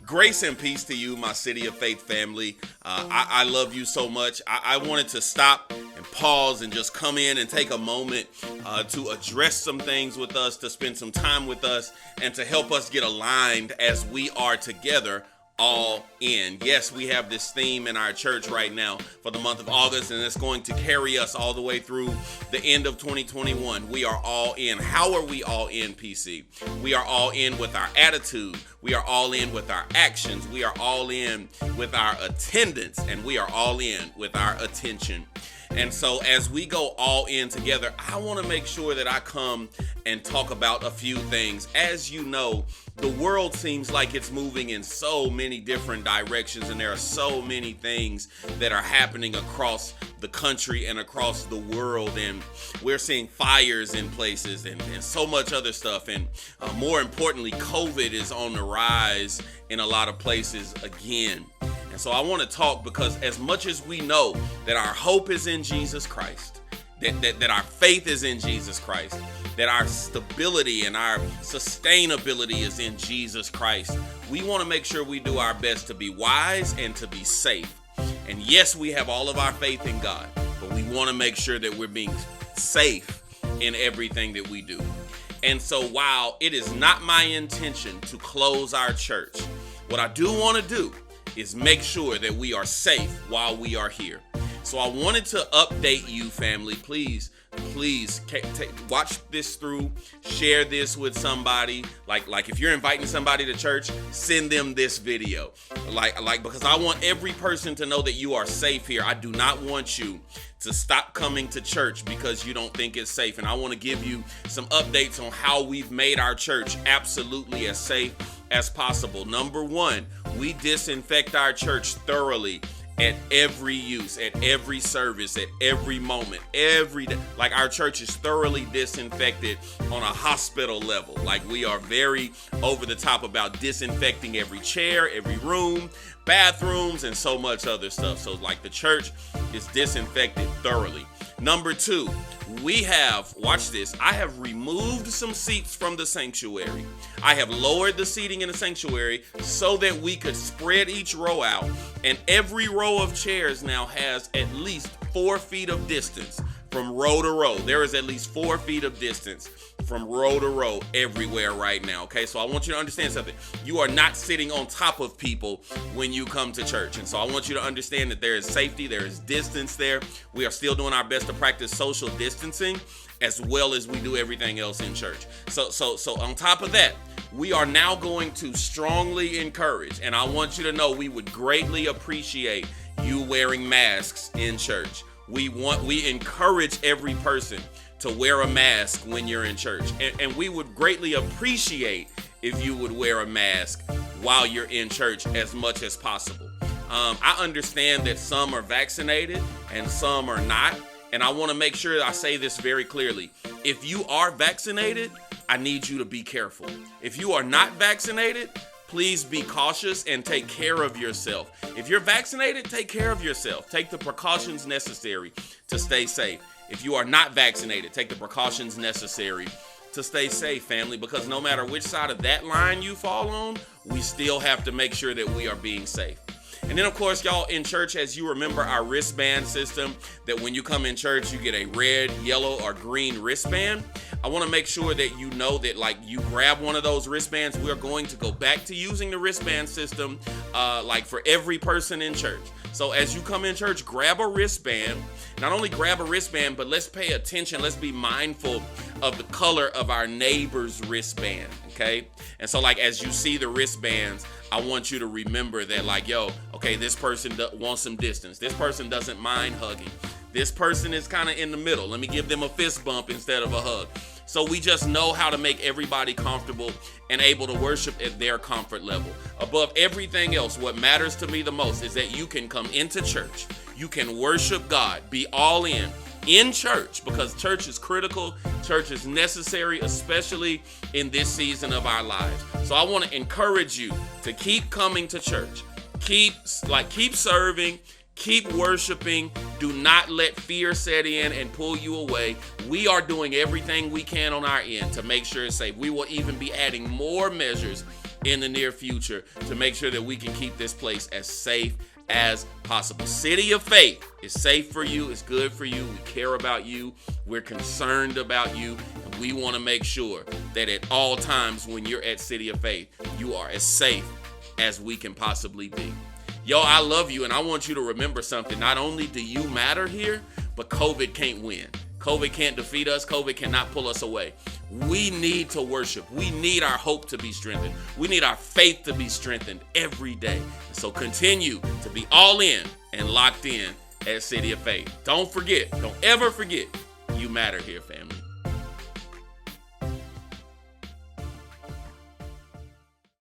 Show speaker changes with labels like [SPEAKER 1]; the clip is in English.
[SPEAKER 1] Grace and peace to you, my City of Faith family. I love you so much. I wanted to stop and pause and just come in and take a moment to address some things with us, to spend some time with us, and to help us get aligned as we are together all in. Yes, we have this theme in our church right now for the month of August, and it's going to carry us all the way through the end of 2021. We are all in. How are we all in, PC? We are all in with our attitude. We are all in with our actions. We are all in with our attendance, and we are all in with our attention. And so as we go all in together, I want to make sure that I come and talk about a few things. As you know, the world seems like it's moving in so many different directions, and there are so many things that are happening across the country and across the world, and we're seeing fires in places and so much other stuff. And more importantly, COVID is on the rise in a lot of places again. And so I want to talk because as much as we know that our hope is in Jesus Christ, that our faith is in Jesus Christ, that our stability and our sustainability is in Jesus Christ, we want to make sure we do our best to be wise and to be safe. And yes, we have all of our faith in God, but we want to make sure that we're being safe in everything that we do. And so while it is not my intention to close our church, what I do want to do is make sure that we are safe while we are here. So I wanted to update you, family. Please watch this through, share this with somebody. Like if you're inviting somebody to church, send them this video. Because I want every person to know that you are safe here. I do not want you to stop coming to church because you don't think it's safe. And I want to give you some updates on how we've made our church absolutely as safe as possible. Number one, we disinfect our church thoroughly at every use, at every service, at every moment, every day. Like our church is thoroughly disinfected on a hospital level. Like we are very over the top about disinfecting every chair, every room, bathrooms, and so much other stuff. So like the church is disinfected thoroughly. Number two, watch this, I have removed some seats from the sanctuary. I have lowered the seating in the sanctuary so that we could spread each row out, and every row of chairs now has at least 4 feet of distance from row to row. There is at least 4 feet of distance from row to row everywhere right now, okay? So I want you to understand something. You are not sitting on top of people when you come to church. And so I want you to understand that there is safety, there is distance there. We are still doing our best to practice social distancing as well as we do everything else in church. So on top of that, we are now going to strongly encourage, and I want you to know we would greatly appreciate you wearing masks in church. We encourage every person to wear a mask when you're in church. And we would greatly appreciate if you would wear a mask while you're in church as much as possible. I understand that some are vaccinated and some are not. And I want to make sure I say this very clearly. If you are vaccinated, I need you to be careful. If you are not vaccinated, please be cautious and take care of yourself. If you're vaccinated, take care of yourself. Take the precautions necessary to stay safe. If you are not vaccinated, take the precautions necessary to stay safe, family, because no matter which side of that line you fall on, we still have to make sure that we are being safe. And then, of course, y'all, in church, as you remember our wristband system, that when you come in church, you get a red, yellow, or green wristband. I want to make sure that you know that, like, you grab one of those wristbands. We are going to go back to using the wristband system, for every person in church. So as you come in church, grab a wristband. Not only grab a wristband, but let's pay attention. Let's be mindful of the color of our neighbor's wristband, okay? And so, like, as you see the wristbands, I want you to remember that, okay, this person wants some distance. This person doesn't mind hugging. This person is kind of in the middle. Let me give them a fist bump instead of a hug. So we just know how to make everybody comfortable and able to worship at their comfort level. Above everything else, what matters to me the most is that you can come into church. You can worship God, be all in church, because church is critical. Church is necessary, especially in this season of our lives. So I want to encourage you to keep coming to church. Keep serving. Keep worshiping. Do not let fear set in and pull you away. We are doing everything we can on our end to make sure it's safe. We will even be adding more measures in the near future to make sure that we can keep this place as safe as possible. City of Faith is safe for you. It's good for you. We care about you. We're concerned about you. And we want to make sure that at all times when you're at City of Faith, you are as safe as we can possibly be. Yo, I love you, and I want you to remember something. Not only do you matter here, but COVID can't win. COVID can't defeat us. COVID cannot pull us away. We need to worship. We need our hope to be strengthened. We need our faith to be strengthened every day. So continue to be all in and locked in at City of Faith. Don't forget, don't ever forget, you matter here, family.